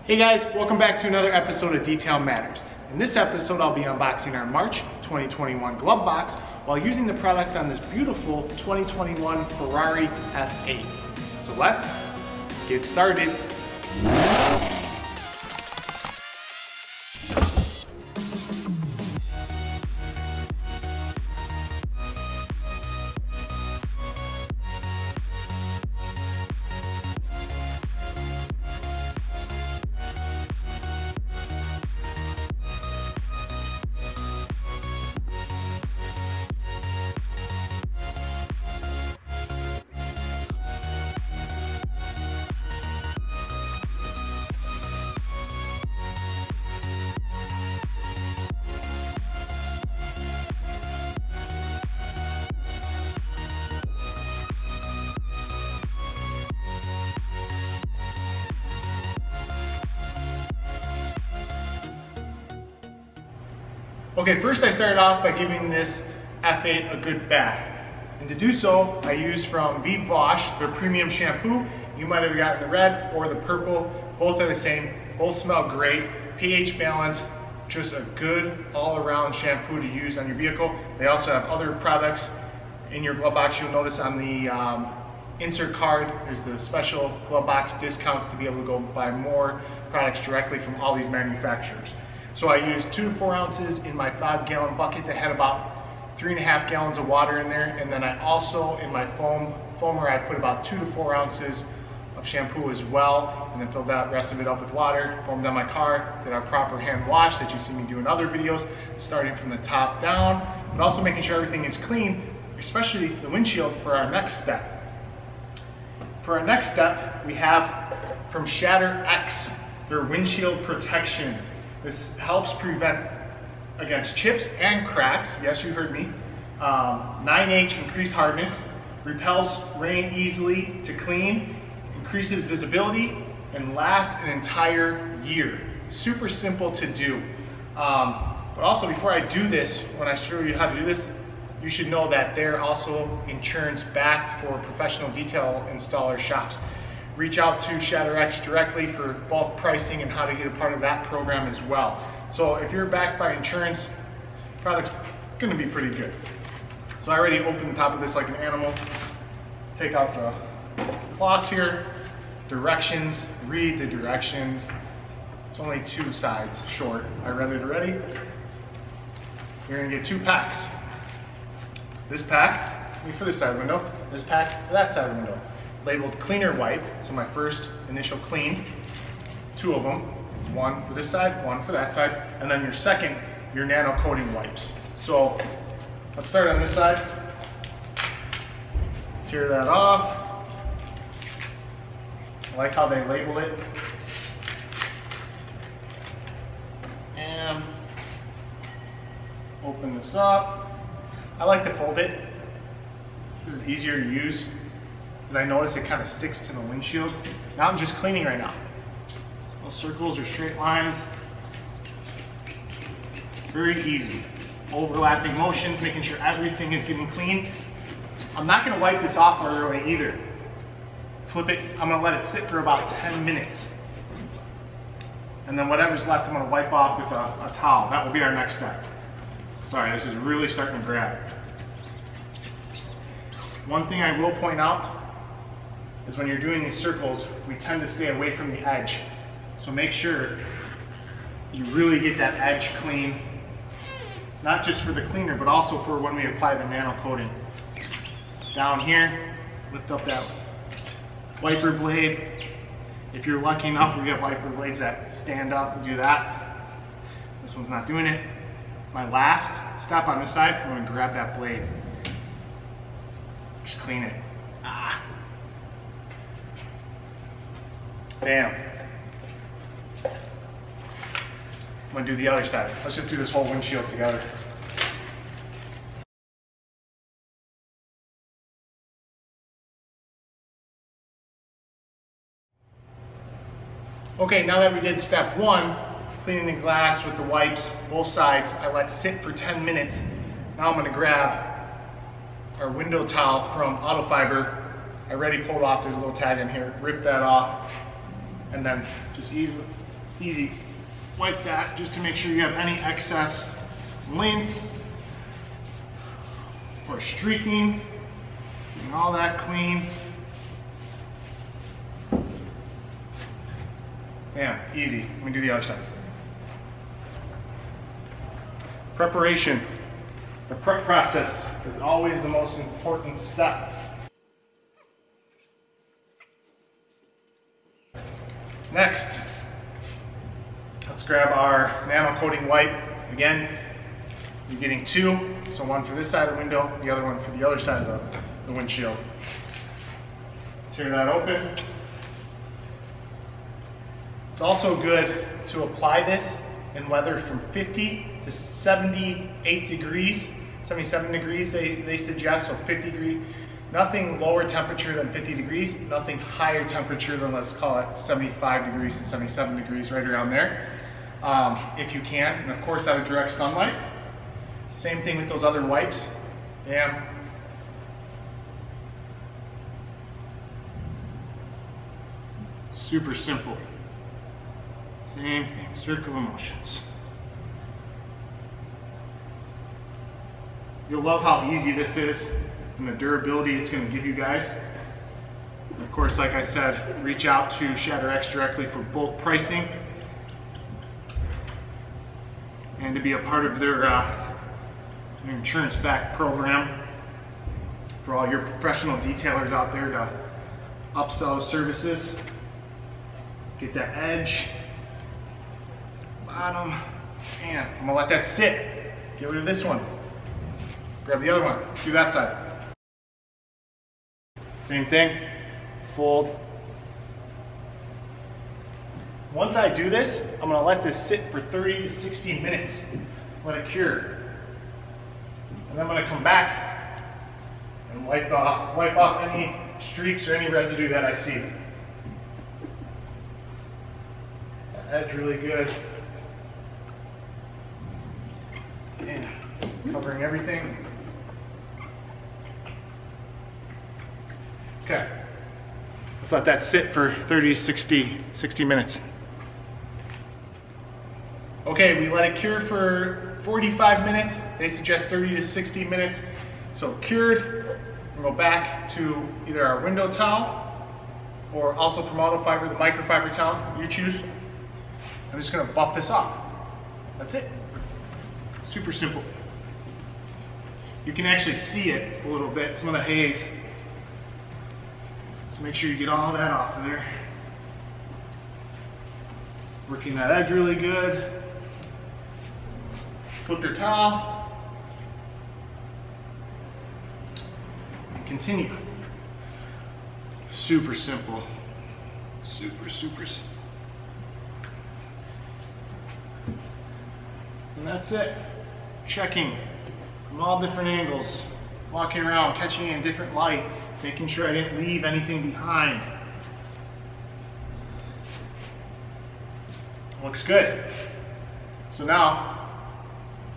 Hey guys, welcome back to another episode of Detail Matters. In this episode, I'll be unboxing our March 2021 glove box while using the products on this beautiful 2021 Ferrari F8. So let's get started. Okay, first I started off by giving this F8 a good bath. And to do so, I used from Vive Wash, their premium shampoo. You might have gotten the red or the purple. Both are the same, both smell great. pH balance, just a good all-around shampoo to use on your vehicle. They also have other products in your glove box. You'll notice on the insert card, there's the special glove box discounts to be able to go buy more products directly from all these manufacturers. So I used 2 to 4 ounces in my 5-gallon bucket that had about 3.5 gallons of water in there. And then I also, in my foamer, I put about 2 to 4 ounces of shampoo as well, and then filled that rest of it up with water, foamed on my car, did our proper hand wash that you see me do in other videos, starting from the top down, but also making sure everything is clean, especially the windshield for our next step. For our next step, we have from Shatter X, their windshield protection. This helps prevent against chips and cracks. Yes, you heard me. 9H increased hardness, repels rain easily to clean, increases visibility, and lasts an entire year. Super simple to do. But also, before I do this, when I show you how to do this, you should know that they're also insurance backed for professional detail installer shops. Reach out to Shatter X directly for bulk pricing and how to get a part of that program as well. So if you're backed by insurance, the product's gonna be pretty good. So I already opened the top of this like an animal. Take out the cloths here, directions, read the directions. It's only 2 sides short. I read it already. You're gonna get 2 packs. This pack for this side of the window, this pack for that side of the window. Labeled cleaner wipe, so my first initial clean, 2 of them, 1 for this side, 1 for that side, and then your second, your nano coating wipes. So let's start on this side. Tear that off. I like how they label it. And open this up. I like to fold it. This is easier to use, because I notice it kind of sticks to the windshield. Now I'm just cleaning right now. Those circles or straight lines. Very easy. Overlapping motions, making sure everything is getting clean. I'm not going to wipe this off right away either. Flip it, I'm going to let it sit for about 10 minutes. And then whatever's left, I'm going to wipe off with a towel. That will be our next step. Sorry, this is really starting to grab. One thing I will point out is when you're doing these circles, we tend to stay away from the edge. So make sure you really get that edge clean, not just for the cleaner, but also for when we apply the nano coating. Down here, lift up that wiper blade. If you're lucky enough, we get wiper blades that stand up and do that. This one's not doing it. My last step on this side, I'm going to grab that blade. Just clean it. Bam. I'm gonna do the other side. Let's just do this whole windshield together. Okay, now that we did step 1, cleaning the glass with the wipes, both sides, I let sit for 10 minutes. Now I'm gonna grab our window towel from Auto Fiber. I already pulled off, there's a little tag in here, rip that off, and then just easy. Wipe that just to make sure you have any excess lints or streaking, getting all that clean. Yeah, easy. Let me do the other side. Preparation. The prep process is always the most important step. Next, let's grab our nano coating wipe. Again, you're getting two, so one for this side of the window, the other one for the other side of the windshield. Tear that open. It's also good to apply this in weather from 50 to 78 degrees, 77 degrees they suggest, so 50 degrees. Nothing lower temperature than 50 degrees, nothing higher temperature than, let's call it 75 degrees to 77 degrees, right around there, if you can. And of course out of direct sunlight. Same thing with those other wipes. Yeah. Super simple. Same thing, circle of motions. You'll love how easy this is and the durability it's going to give you guys. And of course, like I said, reach out to ShatterX directly for bulk pricing and to be a part of their insurance back program for all your professional detailers out there to upsell services. Get that edge, bottom, and I'm gonna let that sit. Get rid of this one. Grab the other one, do that side. Same thing, fold. Once I do this, I'm gonna let this sit for 30 to 60 minutes, let it cure. And I'm gonna come back and wipe off any streaks or any residue that I see. That edge really good. And covering everything. Okay, let's let that sit for 30 to 60 minutes. Okay, we let it cure for 45 minutes. They suggest 30 to 60 minutes. So cured, we'll go back to either our window towel or also from Auto Fiber, the microfiber towel, you choose. I'm just gonna buff this off. That's it. Super simple. You can actually see it a little bit, some of the haze. So make sure you get all that off of there. Working that edge really good. Flip your towel. And continue. Super simple. Super simple. And that's it. Checking from all different angles. Walking around, catching it in different light. Making sure I didn't leave anything behind. Looks good. So now,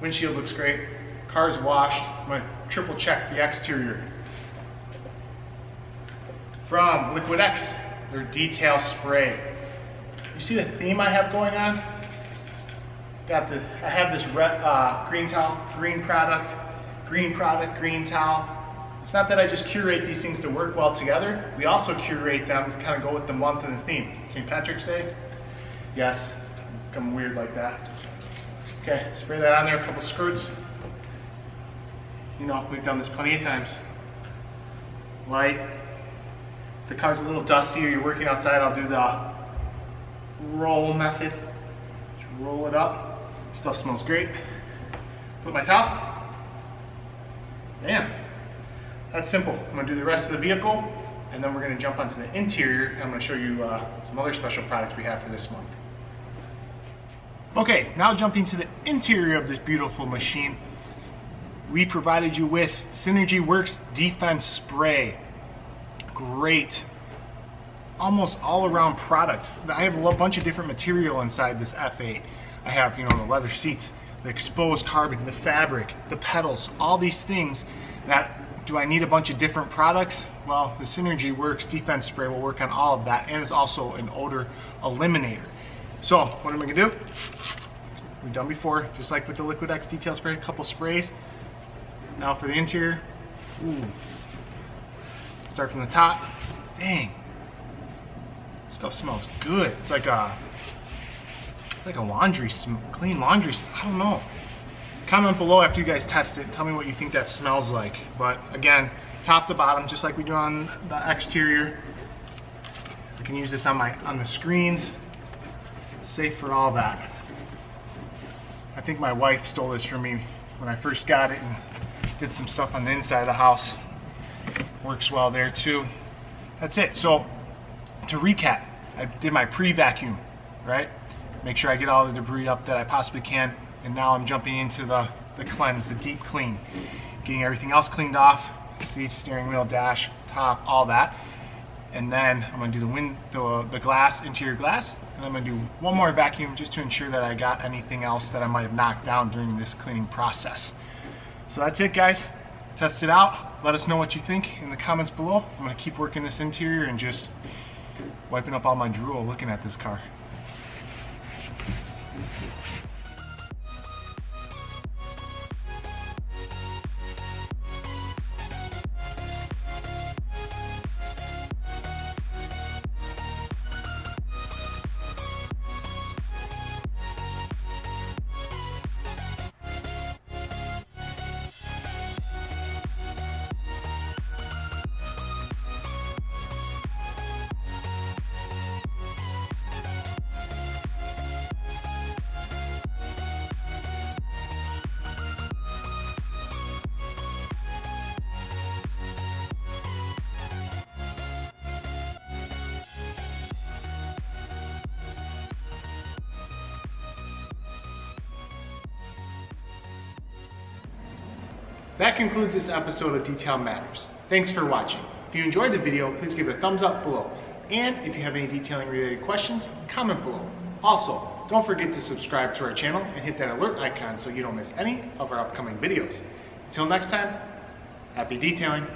windshield looks great. Car's washed. I'm going to triple check the exterior. From Liquid X, their detail spray. You see the theme I have going on? I have this green towel, green product, green towel. It's not that I just curate these things to work well together. We also curate them to kind of go with the month and the theme. St. Patrick's Day? Yes, become weird like that. Okay, spray that on there, a couple squirts. You know, we've done this plenty of times. Light. If the car's a little dusty or you're working outside, I'll do the roll method. Just roll it up. Stuff smells great. Flip my towel. Bam. That's simple. I'm going to do the rest of the vehicle, and then we're going to jump onto the interior, and I'm going to show you some other special products we have for this month. Okay, now jumping to the interior of this beautiful machine, we provided you with Synergy Works Defense Spray. Great, almost all-around product. I have a bunch of different material inside this F8. I have, you know, the leather seats, the exposed carbon, the fabric, the pedals, all these things that. Do I need a bunch of different products? Well, the Synergy Works Defense Spray will work on all of that, and is also an odor eliminator. So what am I gonna do? We've done before, just like with the Liquid X detail spray, a couple sprays. Now for the interior. Ooh. Start from the top. Dang. Stuff smells good. It's like a laundry, clean laundry. I don't know. Comment below after you guys test it. Tell me what you think that smells like. But again, top to bottom, just like we do on the exterior. I can use this on the screens. Safe for all that. I think my wife stole this from me when I first got it and did some stuff on the inside of the house. Works well there too. That's it. So to recap, I did my pre-vacuum, right? Make sure I get all the debris up that I possibly can. And now I'm jumping into the cleanse, the deep clean. Getting everything else cleaned off, seats, steering wheel, dash, top, all that. And then I'm gonna do the glass, interior glass. And I'm gonna do one more vacuum just to ensure that I got anything else that I might have knocked down during this cleaning process. So that's it, guys. Test it out. Let us know what you think in the comments below. I'm gonna keep working this interior and just wiping up all my drool looking at this car. That concludes this episode of Detail Matters. Thanks for watching. If you enjoyed the video, please give it a thumbs up below. And if you have any detailing related questions, comment below. Also, don't forget to subscribe to our channel and hit that alert icon so you don't miss any of our upcoming videos. Until next time, happy detailing.